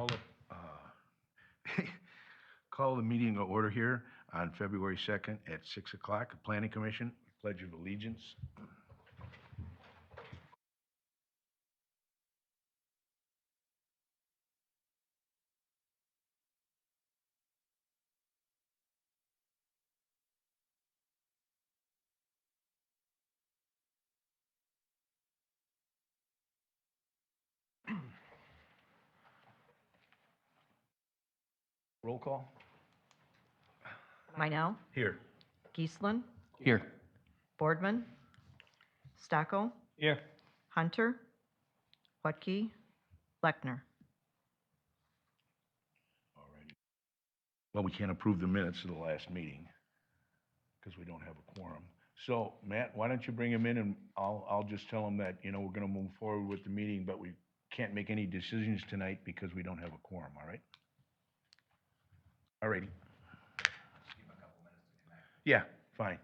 Call it, call the meeting to order here on February 2nd at 6 o'clock. Planning Commission, Pledge of Allegiance. Roll call. Meinel, Here. Geeslin, Here. Boardman, Stocko, Here. Hunter, Hutkey, Lechner. Alrighty. Well, we can't approve the minutes of the last meeting because we don't have a quorum. So, Matt, why don't you bring him in and I'll just tell him that, we're going to move forward with the meeting, but we can't make any decisions tonight because we don't have a quorum, all right? Alrighty. Yeah, fine.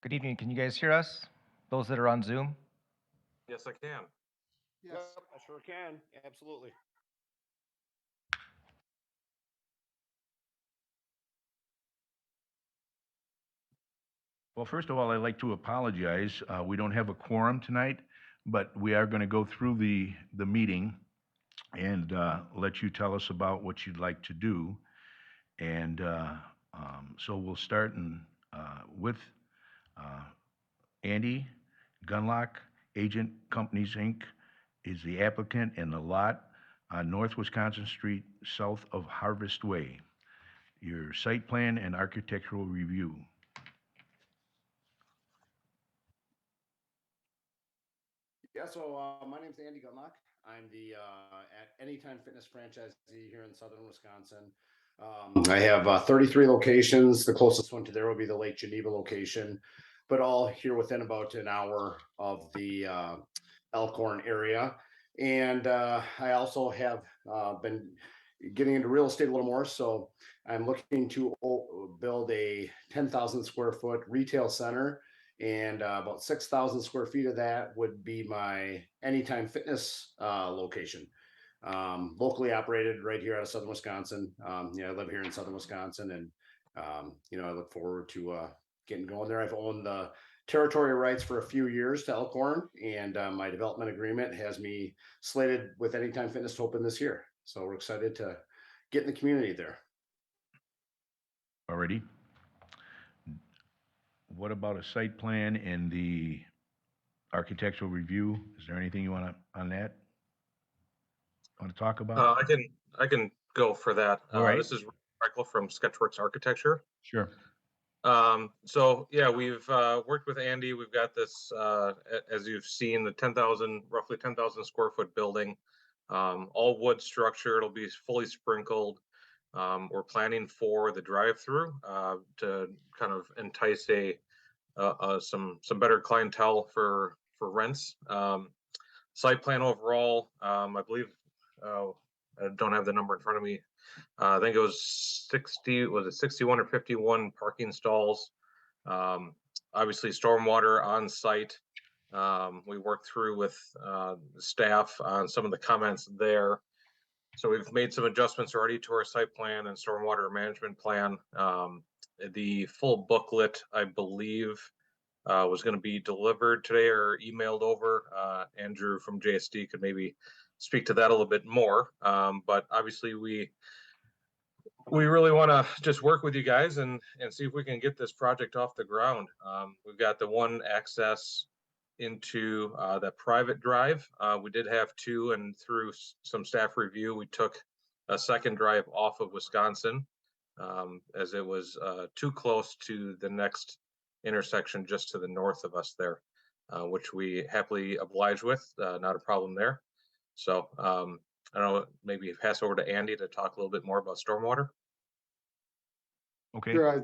Good evening. Can you guys hear us? Those that are on Zoom? Yes, I can. Yes, I sure can. Absolutely. Well, first of all, I'd like to apologize. We don't have a quorum tonight, but we are going to go through the meeting and let you tell us about what you'd like to do. And so we'll start with Andy Gunlock, Agent Companies, Inc. is the applicant, and the lot on North Wisconsin Street, south of Harvest Way. Your site plan and architectural review. Yeah, so my name's Andy Gunlock. I'm the at Anytime Fitness franchisee here in southern Wisconsin. I have 33 locations. The closest one to there will be the Lake Geneva location, but all here within about an hour of the Elkhorn area. And I also have been getting into real estate a little more. So I'm looking to build a 10,000 square foot retail center. And about 6,000 square feet of that would be my Anytime Fitness location, locally operated right here out of southern Wisconsin. I live here in southern Wisconsin, and I look forward to getting going there. I've owned the territory rights for a few years to Elkhorn, and my development agreement has me slated with Anytime Fitness to open this year. So we're excited to get in the community there. Already. What about a site plan and the architectural review? Is there anything you want to, on that? Want to talk about? I can go for that. All right. This is Michael from Sketchworks Architecture. Sure. So yeah, we've worked with Andy. We've got this, as you've seen, the roughly 10,000 square foot building, all wood structure. It'll be fully sprinkled. We're planning for the drive-through to kind of entice some better clientele for rents. Site plan overall, I believe, I don't have the number in front of me. I think it was 61 or 51 parking stalls. Obviously stormwater on site. We worked through with staff on some of the comments there. So we've made some adjustments already to our site plan and stormwater management plan. The full booklet, I believe, was going to be delivered today or emailed over. Andrew from JSD could maybe speak to that a little bit more. But obviously we really want to just work with you guys and see if we can get this project off the ground. We've got the one access into that private drive. We did have two, and through some staff review, we took a second drive off of Wisconsin as it was too close to the next intersection just to the north of us there, which we happily oblige with. Not a problem there. So I don't know, maybe pass over to Andy to talk a little bit more about stormwater. Okay. Sure, I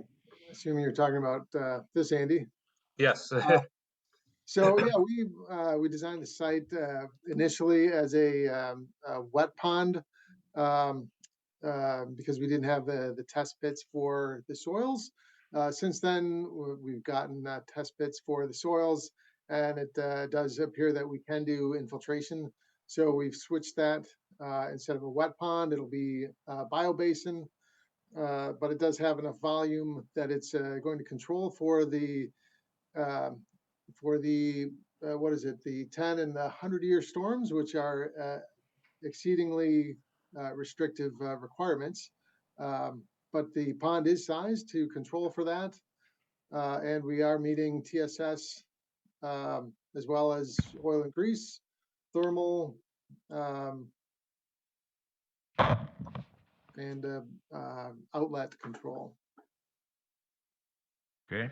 assume you're talking about this, Andy. Yes. So yeah, we designed the site initially as a wet pond um, because we didn't have the test pits for the soils. Since then, we've gotten test pits for the soils, and it does appear that we can do infiltration. So we've switched that. Instead of a wet pond, it'll be a biobasin, but it does have enough volume that it's going to control uh, for the what is it, the 10 and the 100-year storms, which are exceedingly restrictive requirements. But the pond is sized to control for that. And we are meeting TSS as well as oil and grease, thermal, um, and outlet control. Okay?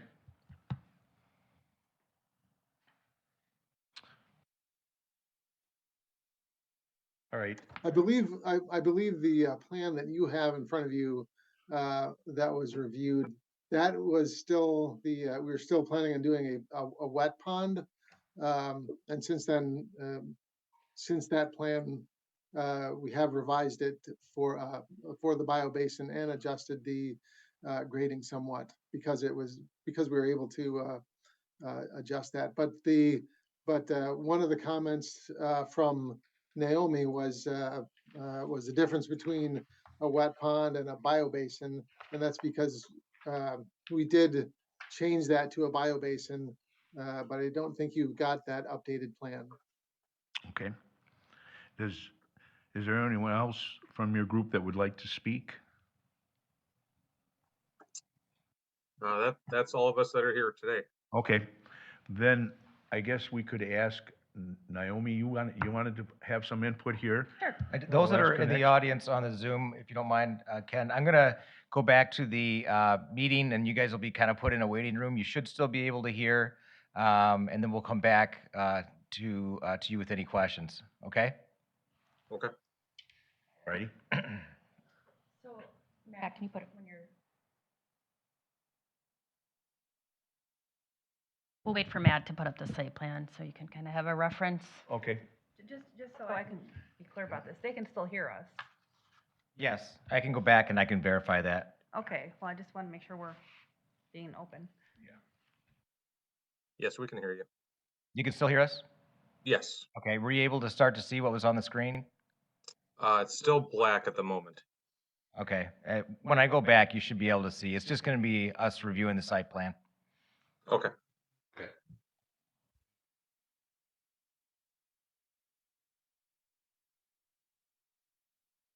All right, I believe the plan that you have in front of you that was reviewed, that was still we were still planning on doing a wet pond. And since then, since that plan, we have revised it for the biobasin and adjusted the grading somewhat because we were able to adjust that. But one of the comments from Naomi was the difference between a wet pond and a biobasin, and that's because we did change that to a biobasin, but I don't think you've got that updated plan. okay. Is there anyone else from your group that would like to speak? That's all of us that are here today. Okay, then I guess we could ask Naomi, you wanted to have some input here? Sure. Those that I'll are ask in her the next. audience on the Zoom, if you don't mind, Ken, I'm gonna go back to the meeting, and you guys will be kind of put in a waiting room. You should still be able to hear, and then we'll come back to you with any questions, okay? Okay. Ready? So, Matt, can you put it when you're? We'll wait for Matt to put up the site plan so you can kind of have a reference. Okay, Just so I can be clear about this, they can still hear us. Yes, I can go back and I can verify that. Okay, well, I just want to make sure we're being open. Yes, we can hear you. You can still hear us? Yes. Okay, were you able to start to see what was on the screen? It's still black at the moment. Okay, when I go back, you should be able to see. It's just gonna be us reviewing the site plan. Okay.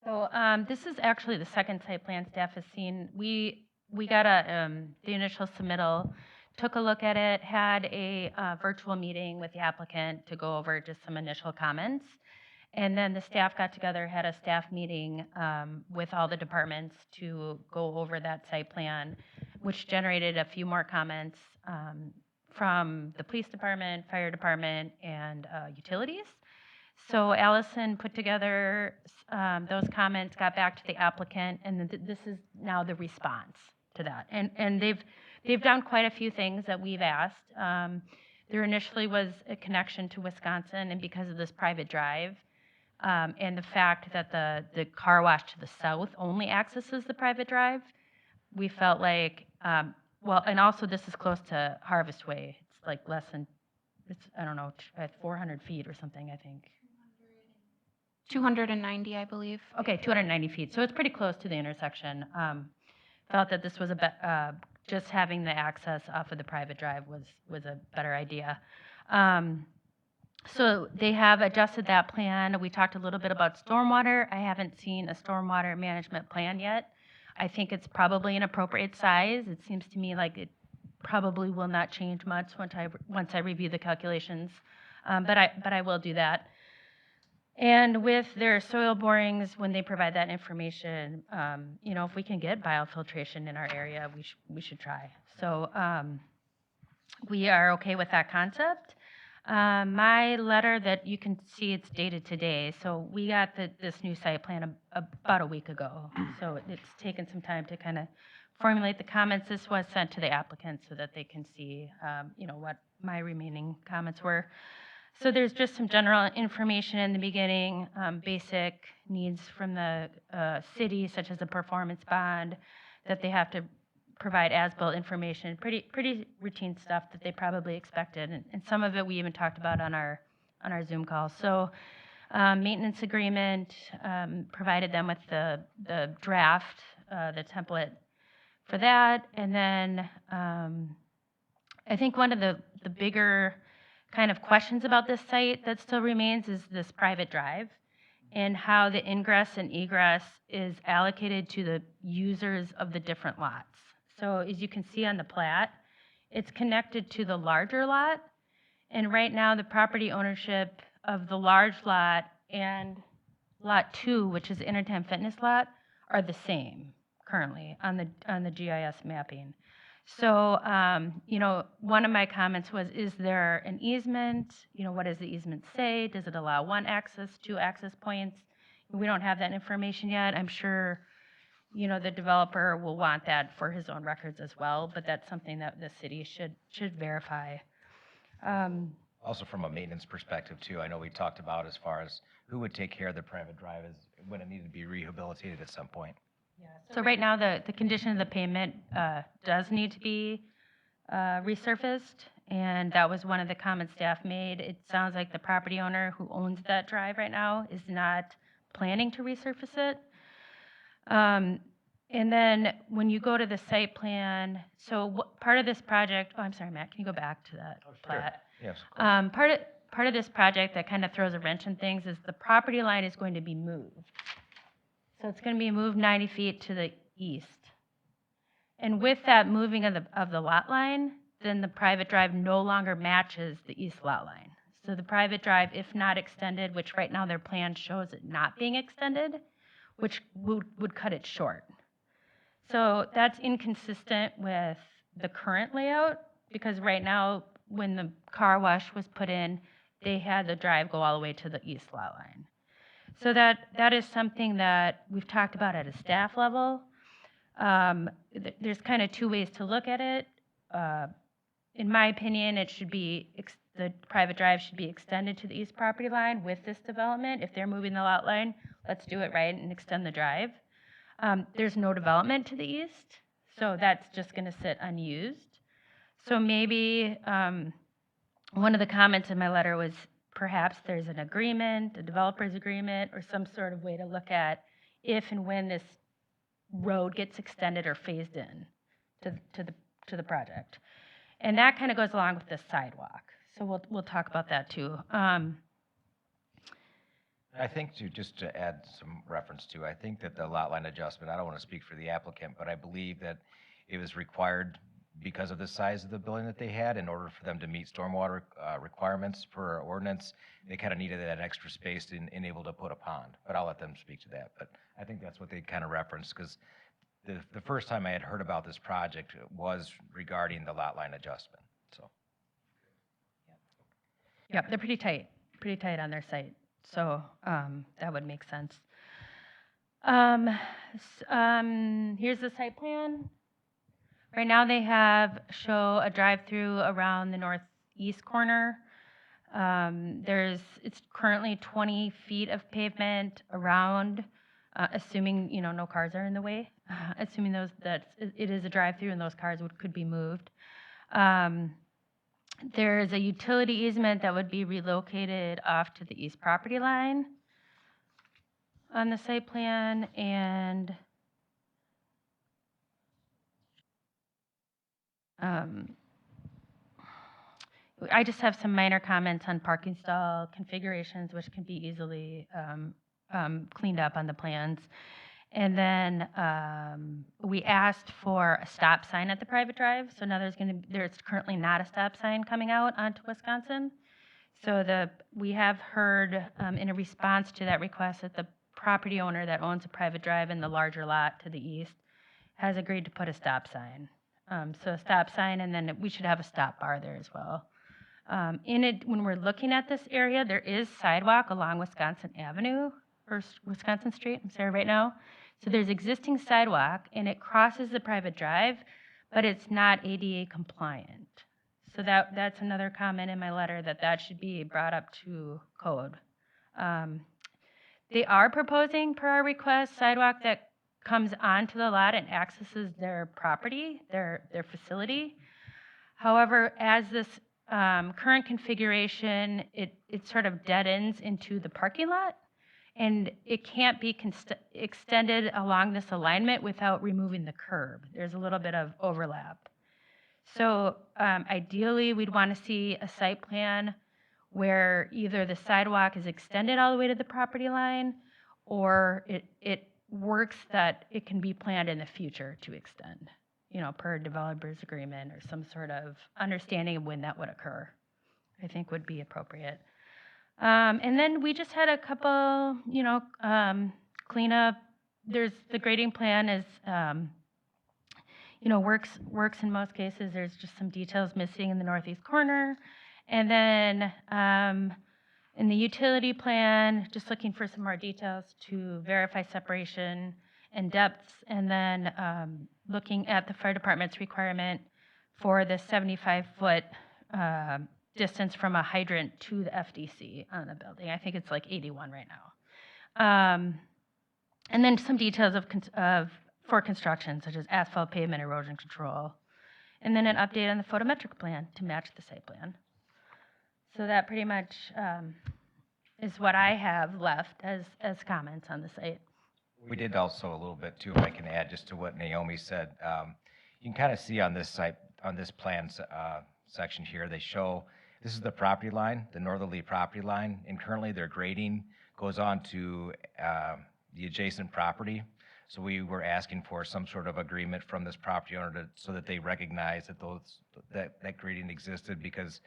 So this is actually the second site plan staff has seen. We got the initial submittal, took a look at it, had a virtual meeting with the applicant to go over just some initial comments. And then the staff got together, had a staff meeting with all the departments to go over that site plan, which generated a few more comments from the police department, fire department, and utilities. So Allison put together those comments, got back to the applicant, and this is now the response to that. And they've done quite a few things that we've asked. There initially was a connection to Wisconsin, and because of this private drive, and the fact that the car wash to the south only accesses the private drive, we felt like, well, and also this is close to Harvest Way. It's like less than, I don't know, at 400 feet or something, I think. 290, I believe. Okay, 290 feet. So it's pretty close to the intersection. Felt that this was just having the access off of the private drive was a better idea. So they have adjusted that plan. We talked a little bit about stormwater. I haven't seen a stormwater management plan yet. I think it's probably an appropriate size. It seems to me like it probably will not change much once I review the calculations, but I will do that. And with their soil borings, when they provide that information, you know, if we can get biofiltration in our area, we should try. So we are okay with that concept. My letter that you can see, it's dated today. So we got this new site plan about a week ago. So it's taken some time to kind of formulate the comments. This was sent to the applicant so that they can see, what my remaining comments were. So there's just some general information in the beginning, basic needs from the city, such as a performance bond, that they have to provide as-built information, pretty routine stuff that they probably expected. And some of it we even talked about on our Zoom call. So maintenance agreement, provided them with the draft, the template for that. And then I think one of the bigger kind of questions about this site that still remains is this private drive and how the ingress and egress is allocated to the users of the different lots. So as you can see on the plat, it's connected to the larger lot. And right now, the property ownership of the large lot and lot 2, which is the Intertime Fitness lot, are the same currently on the GIS mapping. So, one of my comments was, is there an easement? What does the easement say? Does it allow 1 access, 2 access points? We don't have that information yet. I'm sure, the developer will want that for his own records as well, but that's something that the city should verify. Also from a maintenance perspective too, I know we talked about as far as who would take care of the private drive when it needed to be rehabilitated at some point. So right now, the condition of the pavement does need to be resurfaced, and that was one of the comments staff made. It sounds like the property owner who owns that drive right now is not planning to resurface it. And then when you go to the site plan, so part of this project, I'm sorry, Matt, can you go back to that plat? Yes, of course. Part of this project that kind of throws a wrench in things is the property line is going to be moved. So it's going to be moved 90 feet to the east. And with that moving of the lot line, then the private drive no longer matches the east lot line. So the private drive, if not extended, which right now their plan shows it not being extended, which would cut it short. So that's inconsistent with the current layout, because right now, when the car wash was put in, they had the drive go all the way to the east lot line. So that is something that we've talked about at a staff level. There's kind of 2 ways to look at it. In my opinion, it should be, the private drive should be extended to the east property line with this development. If they're moving the lot line, let's do it right and extend the drive. There's no development to the east, so that's just going to sit unused. So maybe one of the comments in my letter was perhaps there's an agreement, a developer's agreement, or some sort of way to look at if and when this road gets extended or phased in to the project. And that kind of goes along with the sidewalk. So we'll talk about that too. I think just to add some reference to, I think that the lot line adjustment, I don't want to speak for the applicant, but I believe that it was required because of the size of the building that they had. In order for them to meet stormwater requirements for our ordinance, they kind of needed that extra space and able to put a pond. But I'll let them speak to that. But I think that's what they kind of referenced, because the first time I had heard about this project was regarding the lot line adjustment. So. Yep, they're pretty tight on their site. So that would make sense. Here's the site plan. Right now they show a drive-through around the northeast corner. It's currently 20 feet of pavement around, assuming no cars are in the way, assuming that it is a drive-through and those cars could be moved. There's a utility easement that would be relocated off to the east property line on the site plan, and I just have some minor comments on parking stall configurations, which can be easily cleaned up on the plans. And then we asked for a stop sign at the private drive. So now there's currently not a stop sign coming out onto Wisconsin. So we have heard in a response to that request that the property owner that owns a private drive in the larger lot to the east has agreed to put a stop sign. So a stop sign, and then we should have a stop bar there as well. When we're looking at this area, there is sidewalk along Wisconsin Avenue, or Wisconsin Street, I'm sorry, right now. So there's existing sidewalk and it crosses the private drive, but it's not ADA compliant. So that's another comment in my letter that should be brought up to code. They are proposing, per our request, sidewalk that comes onto the lot and accesses their property, their facility. However, as this current configuration, it sort of dead ends into the parking lot, and it can't be extended along this alignment without removing the curb. There's a little bit of overlap. So ideally, we'd want to see a site plan where either the sidewalk is extended all the way to the property line, or it works that it can be planned in the future to extend, per developer's agreement or some sort of understanding of when that would occur, I think would be appropriate. And then we just had a couple, cleanup. There's the grading plan is, works in most cases. There's just some details missing in the northeast corner. And then in the utility plan, just looking for some more details to verify separation and depths. And then looking at the fire department's requirement for the 75-foot distance from a hydrant to the FDC on the building. I think it's like 81 right now. And then some details for construction, such as asphalt pavement, erosion control. And then an update on the photometric plan to match the site plan. So that pretty much is what I have left as comments on the site. We did also a little bit too, if I can add just to what Naomi said. You can kind of see on this site, on this plan section here, they show this is the property line, the northerly property line, and currently their grading goes on to the adjacent property. So we were asking for some sort of agreement from this property owner so that they recognize that that grading existed, because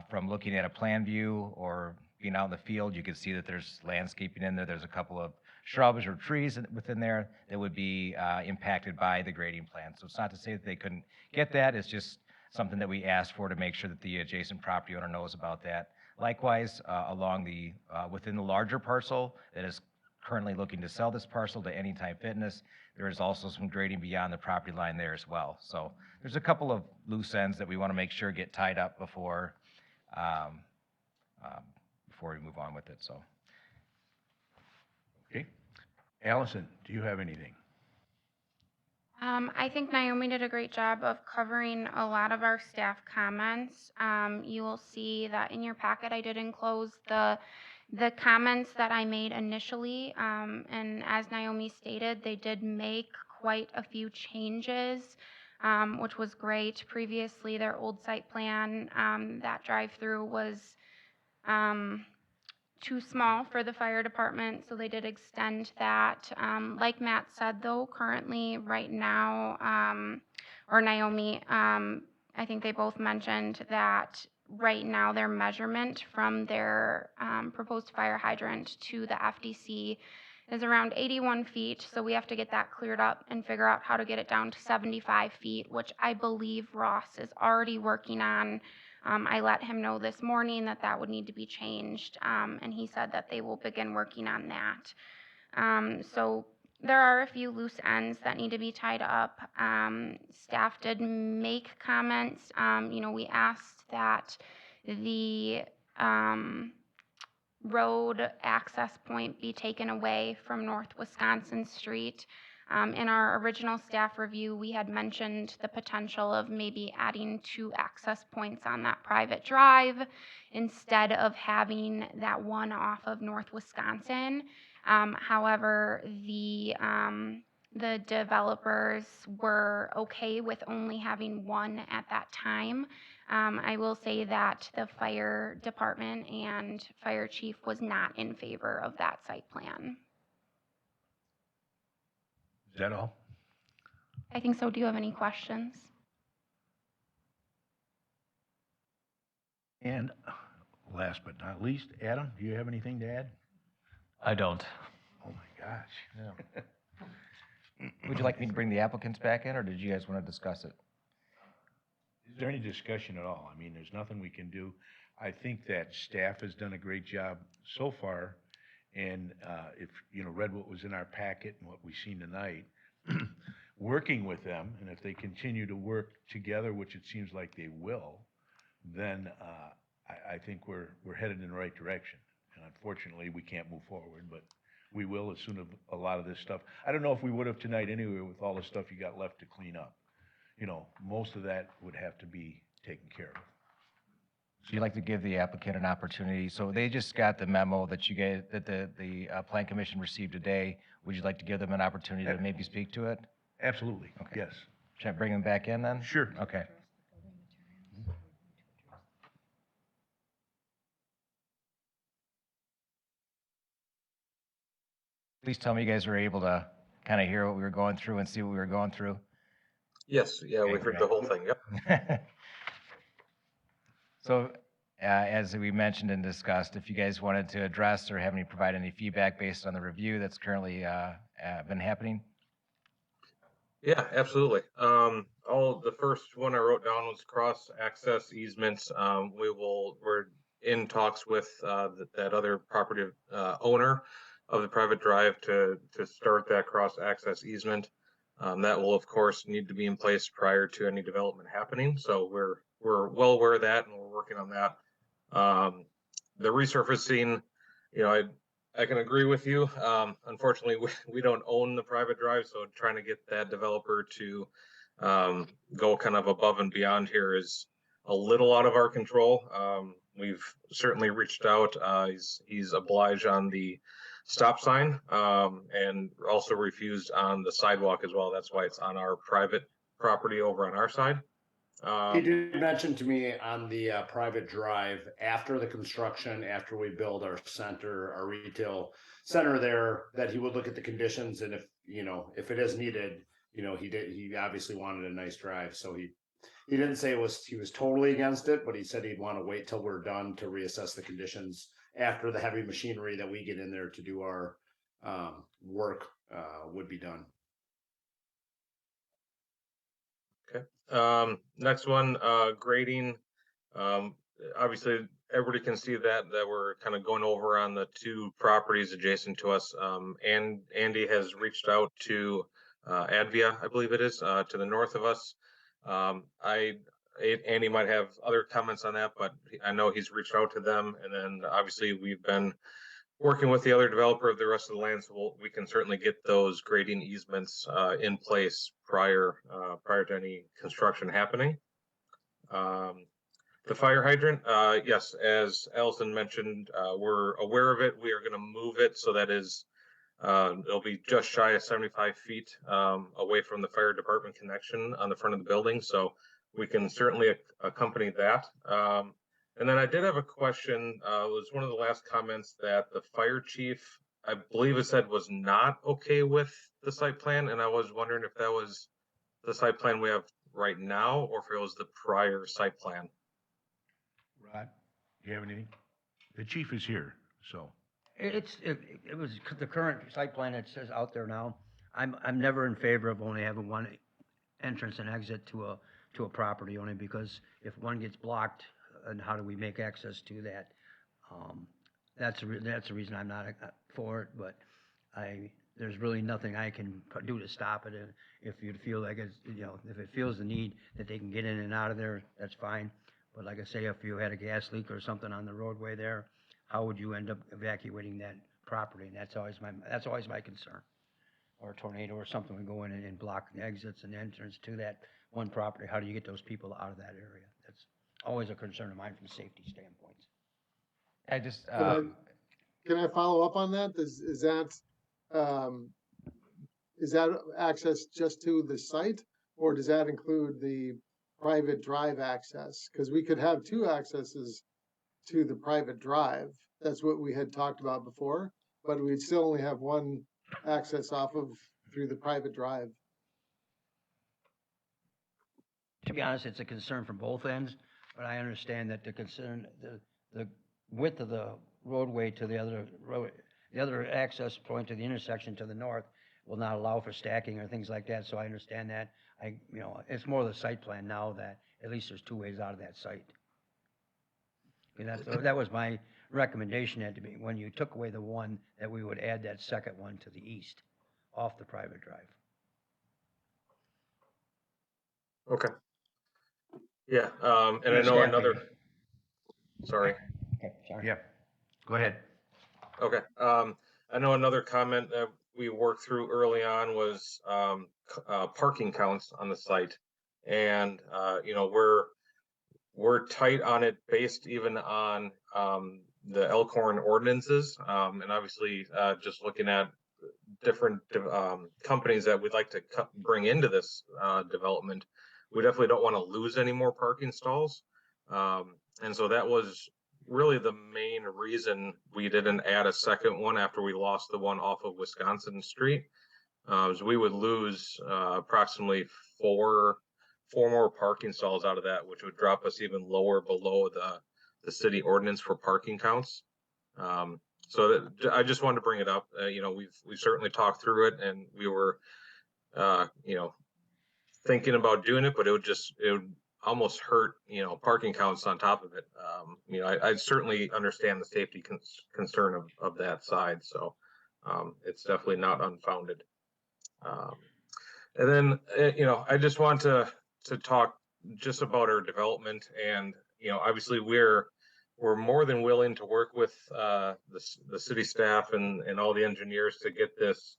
from looking at a plan view or being out in the field, you can see that there's landscaping in there. There's a couple of shrubs or trees within there that would be impacted by the grading plan. So it's not to say that they couldn't get that. It's just something that we asked for to make sure that the adjacent property owner knows about that. Likewise, along the within the larger parcel that is currently looking to sell this parcel to Anytime Fitness, there is also some grading beyond the property line there as well. So there's a couple of loose ends that we want to make sure get tied up before we move on with it. So. Okay. Allison, do you have anything? I think Naomi did a great job of covering a lot of our staff comments. You will see that in your packet I did enclose the comments that I made initially, and as Naomi stated, they did make quite a few changes, which was great. Previously, their old site plan, that drive-through was too small for the fire department, so they did extend that. Like Matt said, though, currently, right now, or Naomi, I think they both mentioned that right now their measurement from their proposed fire hydrant to the FDC is around 81 feet, so we have to get that cleared up and figure out how to get it down to 75 feet, which I believe Ross is already working on. I let him know this morning that that would need to be changed, and he said that they will begin working on that. So there are a few loose ends that need to be tied up. Staff did make comments. We asked that the road access point be taken away from North Wisconsin Street. In our original staff review, we had mentioned the potential of maybe adding 2 access points on that private drive instead of having that one off of North Wisconsin. However, the developers were okay with only having one at that time. I will say that the fire department and fire chief was not in favor of that site plan. Is that all? I think so. Do you have any questions? And last but not least, Adam, do you have anything to add? I don't. Oh my gosh. Would you like me to bring the applicants back in, or did you guys want to discuss it? Is there any discussion at all? I mean, there's nothing we can do. I think that staff has done a great job so far, And if, read what was in our packet and what we've seen tonight, working with them, and if they continue to work together, which it seems like they will, then I think we're headed in the right direction. And unfortunately, we can't move forward, but we will as soon as a lot of this stuff. I don't know if we would have tonight anyway with all the stuff you got left to clean up. Most of that would have to be taken care of. So you'd like to give the applicant an opportunity, so they just got the memo that you guys, that the Plan Commission received today. Would you like to give them an opportunity to maybe speak to it? Absolutely, Okay. yes. Should I bring them back in then? Sure. Okay. Please tell me you guys were able to kind of hear what we were going through and see what we were going through. Yes, yeah, we Okay, heard great. the whole thing, yep. So, as we mentioned and discussed, if you guys wanted to address or provide any feedback based on the review that's currently been happening? Yeah, absolutely. The first one I wrote down was cross-access easements. We're in talks with that other property owner of the private drive to start that cross-access easement. That will, of course, need to be in place prior to any development happening. So we're well aware of that, and we're working on that. The resurfacing, I can agree with you. Unfortunately, we don't own the private drive, so trying to get that developer to go kind of above and beyond here is a little out of our control. We've certainly reached out. He's obliged on the stop sign and also refused on the sidewalk as well. That's why it's on our private property over on our side. He did mention to me on the private drive, after the construction, after we build our center, our retail center there, that he would look at the conditions, and if it is needed, he obviously wanted a nice drive. So he didn't say he was totally against it, but he said he'd want to wait till we're done to reassess the conditions after the heavy machinery that we get in there to do our work would be done. Next one, grading. Obviously, everybody can see that we're kind of going over on the two properties adjacent to us. And Andy has reached out to Advia, I believe it is, to the north of us. Andy might have other comments on that, but I know he's reached out to them. And then obviously we've been working with the other developer of the rest of the land, so we can certainly get those grading easements in place prior to any construction happening. The fire hydrant, yes, as Allison mentioned, we're aware of it. We are going to move it so that it'll be just shy of 75 feet away from the fire department connection on the front of the building, so we can certainly accompany that. And then I did have a question. It was one of the last comments that the fire chief, I believe it said, was not okay with the site plan. And I was wondering if that was the site plan we have right now, or if it was the prior site plan. Rod, do you have anything? The chief is here, so. It was the current site plan that says out there now. I'm never in favor of only having one entrance and exit to a property, only because if one gets blocked, and how do we make access to that? That's the reason I'm not for it, but there's really nothing I can do to stop it. And if you feel like it's, if it feels the need that they can get in and out of there, that's fine. But like I say, if you had a gas leak or something on the roadway there, how would you end up evacuating that property? And that's always my concern. Or a tornado or something would go in and block the exits and entrance to that one property. How do you get those people out of that area? That's always a concern of mine from a safety standpoint. I just, Can I follow up on that? Is that access just to the site, or does that include the private drive access? Because we could have two accesses to the private drive. That's what we had talked about before, but we'd still only have one access through the private drive. To be honest, it's a concern from both ends, but I understand that the concern, the width of the roadway to the other access point to the intersection to the north will not allow for stacking or things like that, so I understand that. It's more the site plan now that at least there's two ways out of that site. And that was my recommendation had to be, when you took away the one, that we would add that second one to the east, off the private drive. Okay. Yeah, and I know Staff another, meeting. sorry. Okay, sorry. Yeah, go ahead. Okay, I know another comment that we worked through early on was, parking counts on the site. And, you know, we're tight on it based even on, the Elkhorn ordinances. And obviously, just looking at different, companies that we'd like to bring into this, development, we definitely don't want to lose any more parking stalls. And so that was really the main reason we didn't add a second one after we lost the one off of Wisconsin Street. Is we would lose, approximately four more parking stalls out of that, which would drop us even lower below the city ordinance for parking counts. So that, I just wanted to bring it up. You know, we've certainly talked through it, and we were, you know, thinking about doing it, but it would almost hurt, you know, parking counts on top of it. You know, I certainly understand the safety concern of that side, so it's definitely not unfounded. And then, you know, I just want to talk just about our development, and, you know, obviously we're more than willing to work with the city staff and all the engineers to get this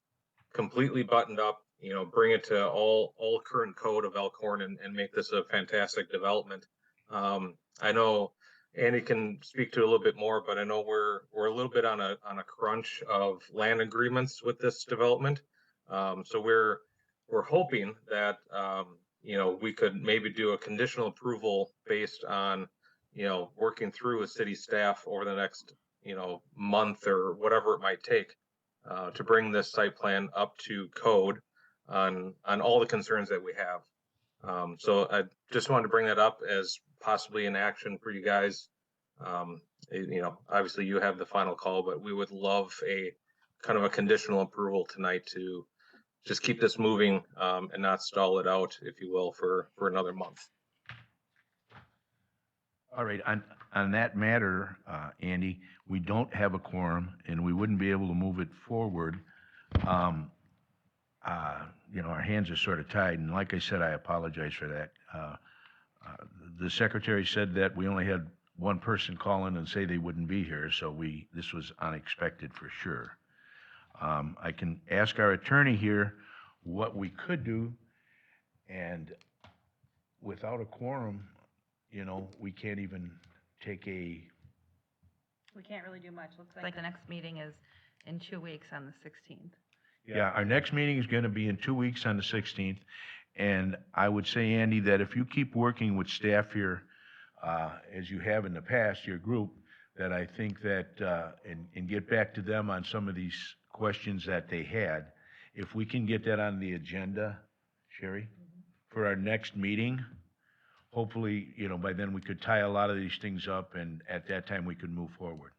completely buttoned up, you know, bring it to all current code of Elkhorn and make this a fantastic development. I know Andy can speak to it a little bit more, but I know we're a little bit on a crunch of land agreements with this development. So we're hoping that, you know, we could maybe do a conditional approval based on, you know, working through a city staff over the next, you know, month or whatever it might take, to bring this site plan up to code on all the concerns that we have. So I just wanted to bring that up as possibly an action for you guys. You know, obviously you have the final call, but we would love a kind of a conditional approval tonight to just keep this moving, and not stall it out, if you will, for another month. All right, on that matter, Andy, we don't have a quorum and we wouldn't be able to move it forward. You know, our hands are sort of tied, and like I said, I apologize for that. The secretary said that we only had one person call in and say they wouldn't be here, so this was unexpected for sure. I can ask our attorney here what we could do, and without a quorum, you know, we can't even take a, We can't really do much. Looks like the next meeting is in 2 weeks on the 16th. yeah, our next meeting is going to be in 2 weeks on the 16th. And I would say, Andy, that if you keep working with staff here, as you have in the past, your group, that I think that, and get back to them on some of these questions that they had, if we can get that on the agenda, Sherry, for our next meeting, hopefully, you know, by then we could tie a lot of these things up, and at that time we could move forward.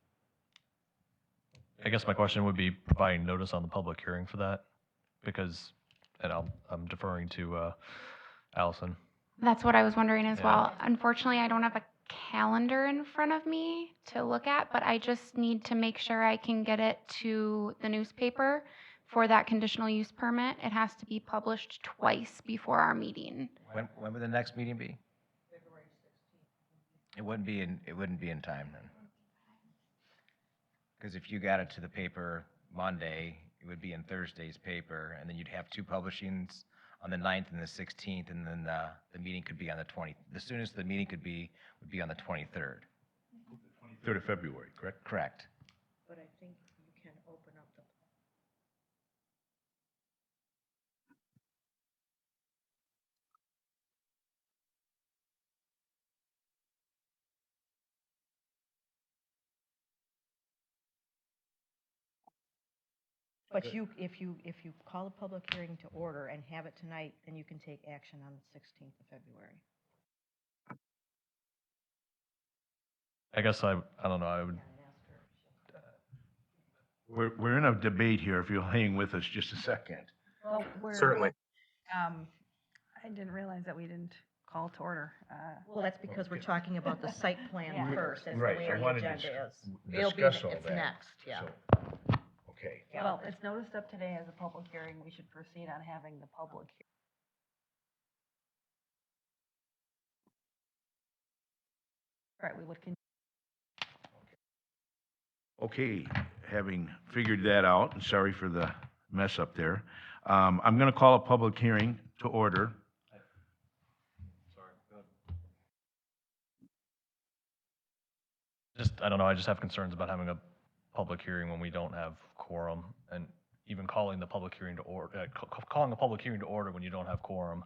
I guess my question would be providing notice on the public hearing for that, because, and I'm deferring to Allison. That's what I was wondering as Yeah. well. Unfortunately, I don't have a calendar in front of me to look at, but I just need to make sure I can get it to the newspaper for that conditional use permit. It has to be published twice before our meeting. When would the next meeting be? February 16th. It wouldn't be in time then. Because if you got it to the paper Monday, it would be in Thursday's paper, and then you'd have two publishings on the 9th and the 16th, and then the meeting could be on the 20th. The soonest the meeting would be on the 23rd. 3rd of February, correct? Correct. But I think you can open up the. But if you call a public hearing to order and have it tonight, then you can take action on the 16th of February. I guess I don't know, I would, We're in a debate here, if you'll hang with us just a second. Well, Certainly. I didn't realize that we didn't call to order. Well, that's because we're talking about the site plan Yeah. first, that's the Right, way I our wanted to agenda is. discuss all It's that. next, yeah. So, okay. Yeah. Well, it's noticed up today as a public hearing. We should proceed on having the public hearing. Right, we would continue. Okay, having figured that out, and sorry for the mess up there, I'm going to call a public hearing to order. I don't know, I just have concerns about having a public hearing when we don't have quorum, and even calling the public hearing to order, calling a public hearing to order when you don't have quorum,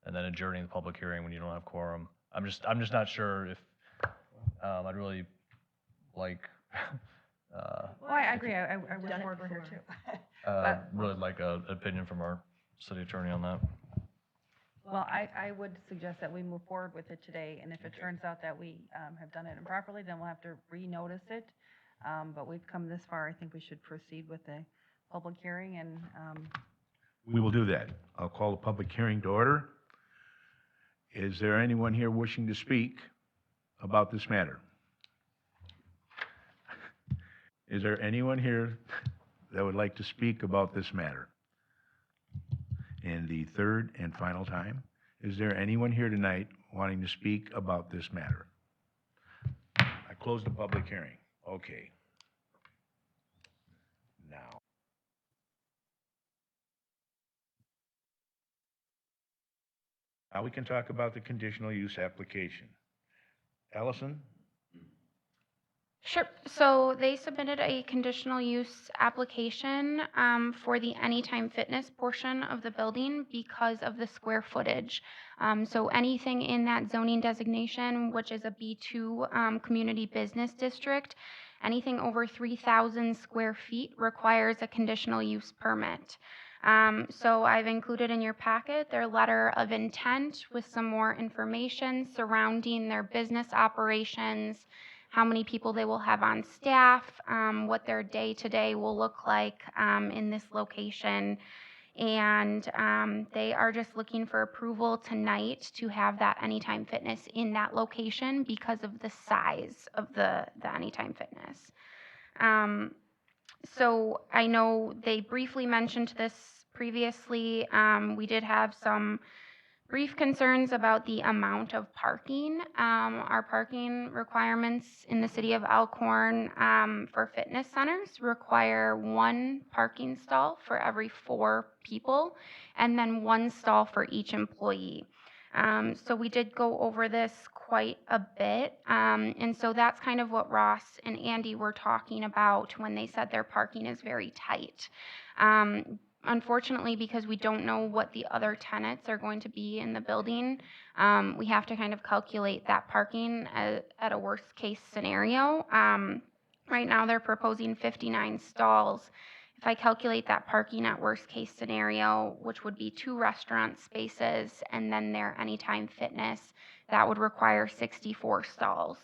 and then adjourning the public hearing when you don't have quorum. I'm just not sure if, I'd really like, Well, I agree. I wish Done it board were here before. too. really like an opinion from our city attorney on that. Well, I would suggest that we move forward with it today, and if it turns out that we have done it improperly, then we'll have to renotice it. But we've come this far, I think we should proceed with the public hearing, and We will do that. I'll call the public hearing to order. Is there anyone here wishing to speak about this matter? Is there anyone here that would like to speak about this matter? And the third and final time, is there anyone here tonight wanting to speak about this matter? I close the public hearing. Okay. Now. Now we can talk about the conditional use application. Allison? Sure. So they submitted a conditional use application for the Anytime Fitness portion of the building because of the square footage. So anything in that zoning designation, which is a B2 community business district, anything over 3,000 square feet requires a conditional use permit. So I've included in your packet their letter of intent with some more information surrounding their business operations, how many people they will have on staff, what their day-to-day will look like in this location. And they are just looking for approval tonight to have that Anytime Fitness in that location because of the size of the Anytime Fitness. So I know they briefly mentioned this previously. We did have some brief concerns about the amount of parking. Our parking requirements in the city of Elkhorn for fitness centers require 1 parking stall for every 4 people, and then 1 stall for each employee. So we did go over this quite a bit, and so that's kind of what Ross and Andy were talking about when they said their parking is very tight. Unfortunately, because we don't know what the other tenants are going to be in the building, we have to kind of calculate that parking at a worst case scenario. Right now, they're proposing 59 stalls. If I calculate that parking at worst case scenario, which would be 2 restaurant spaces and then their Anytime Fitness, that would require 64 stalls.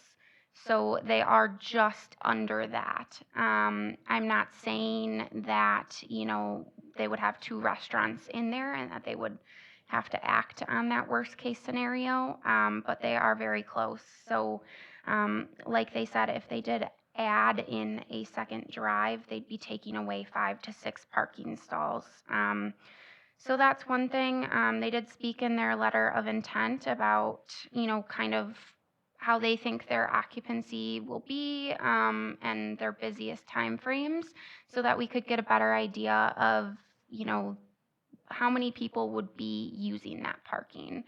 So they are just under that. I'm not saying that, they would have 2 restaurants in there and that they would have to act on that worst case scenario, but they are very close. So like they said, if they did add in a second drive, they'd be taking away 5 to 6 parking stalls. So that's one thing. They did speak in their letter of intent about, kind of how they think their occupancy will be and their busiest time frames so that we could get a better idea of, how many people would be using that parking.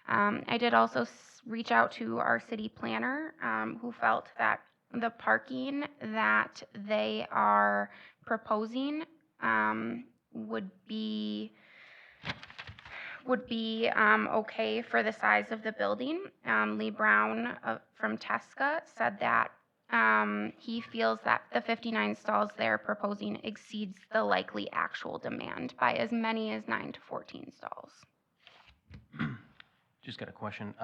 I did also reach out to our city planner who felt that the parking that they are proposing would be okay for the size of the building. Lee Brown from Tesca said that he feels that the 59 stalls they're proposing exceeds the likely actual demand by as many as 9 to 14 stalls. Just got a question.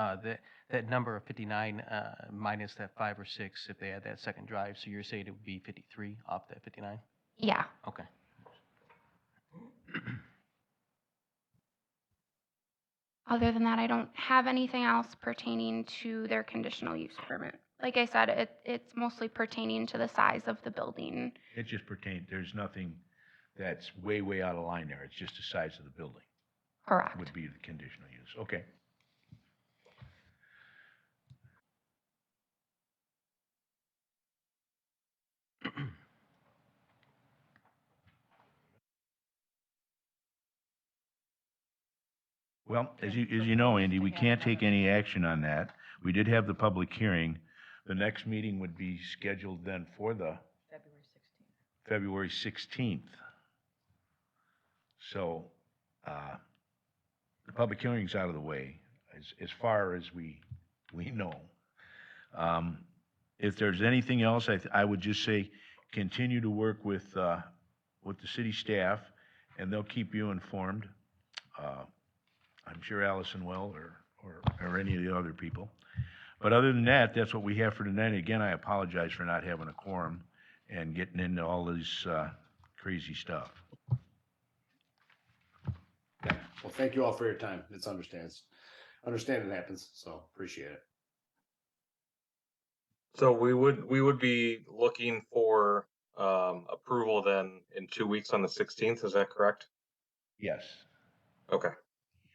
That number of 59 minus that 5 or 6, if they add that second drive, so you're saying it would be 53 off that 59? Yeah. Okay. Other than that, I don't have anything else pertaining to their conditional use permit. Like I said, it's mostly pertaining to the size of the building. It just pertains, there's nothing that's way out of line there. It's just the size of the building Correct. would be the conditional use. Okay. Well, as you know, Andy, we can't take any action on that. We did have the public hearing. The next meeting would be scheduled then for the February 16th. February 16th. So, the public hearing's out of the way, as far as we know. If there's anything else, I would just say, continue to work with the city staff, and they'll keep you informed. I'm sure Allison will, or any of the other people. But other than that, that's what we have for tonight. Again, I apologize for not having a quorum and getting into all this crazy stuff. Yeah. Well, thank you all for your time. It's understand it happens, so appreciate it. So we would be looking for approval then in 2 weeks on the 16th, is that correct? Yes. Okay.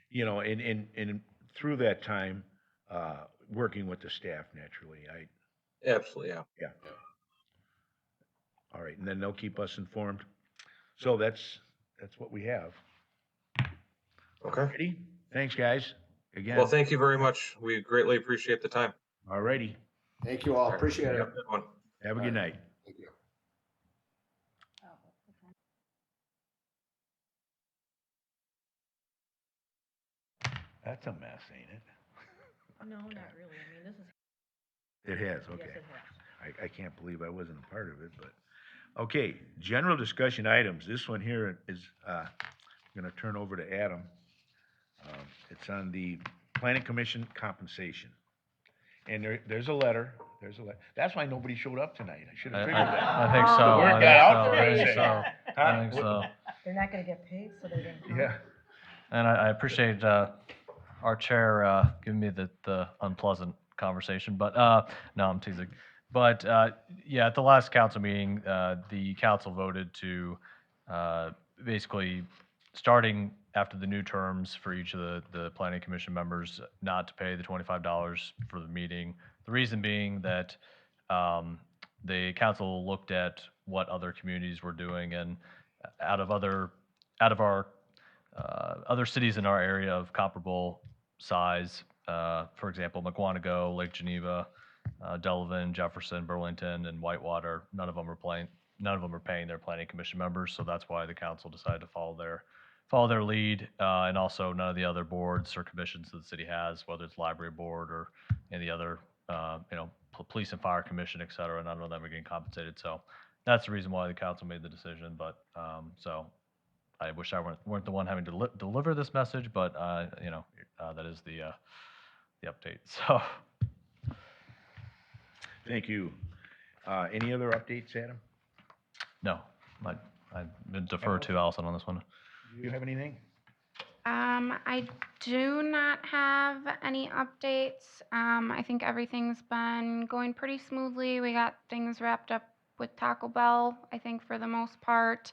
You know, and through that time, working with the staff naturally, Absolutely, yeah. yeah. All right, and then they'll keep us informed. So that's what we have. Okay. Ready? Thanks, guys. Again. Well, thank you very much. We greatly appreciate the time. All righty. Thank you all. Appreciate it. Have a good one. Have a All good right. night. Thank you. That's a mess, ain't it? No, not really. I mean, this is, It has, yes, okay. it has. I can't believe I wasn't a part of it, but, okay, general discussion items. This one here is, gonna turn over to Adam. It's on the planning commission compensation. And there's a letter. That's why nobody showed up tonight. I should have figured that. I think so. Work I that out think for so. I me. think so. I Huh? think so. They're not gonna get paid, so they didn't come. Yeah. And I appreciate our chair giving me the unpleasant conversation, but no, I'm teasing. But yeah, at the last council meeting, the council voted to basically, starting after the new terms for each of the planning commission members, not to pay the $25 for the meeting. The reason being that the council looked at what other communities were doing, and out of our other cities in our area of comparable size, for example, McWanago, Lake Geneva, Delavan, Jefferson, Burlington, and Whitewater, none of them are paying their planning commission members, so that's why the council decided to follow their lead, and also none of the other boards or commissions that the city has, whether it's library board or any other, police and fire commission, et cetera, none of them are getting compensated. So that's the reason why the council made the decision. But so I wish I weren't the one having to deliver this message, but that is the update. So Thank you. Any other updates, Adam? no, I've been deferred to Allison on this one. Do you have anything? I do not have any updates. I think everything's been going pretty smoothly. We got things wrapped up with Taco Bell, I think, for the most part.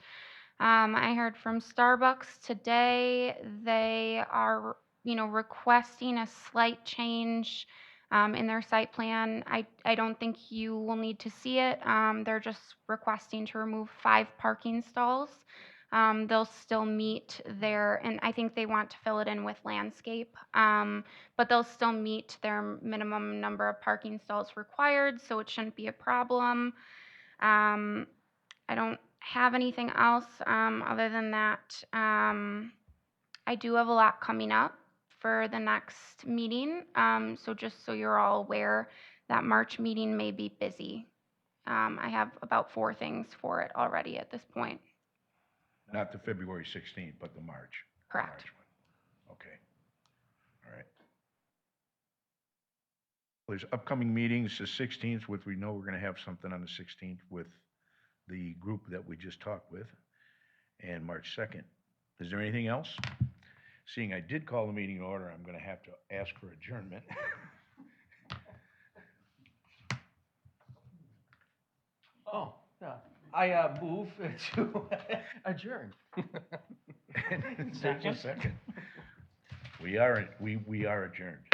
I heard from Starbucks today. They are, requesting a slight change in their site plan. I don't think you will need to see it. They're just requesting to remove 5 parking stalls. They'll still meet and I think they want to fill it in with landscape, but they'll still meet their minimum number of parking stalls required, so it shouldn't be a problem. I don't have anything else other than that. I do have a lot coming up for the next meeting, so just so you're all aware, that March meeting may be busy. I have about 4 things for it already at this point. Not the February 16th, but the March. Correct. March one. Okay. All right. There's upcoming meetings, the 16th, which we know we're gonna have something on the 16th with the group that we just talked with, and March 2nd. Is there anything else? Seeing I did call the meeting in order, I'm gonna have to ask for adjournment. Oh, yeah. I move to adjourn. There's a second. We are adjourned.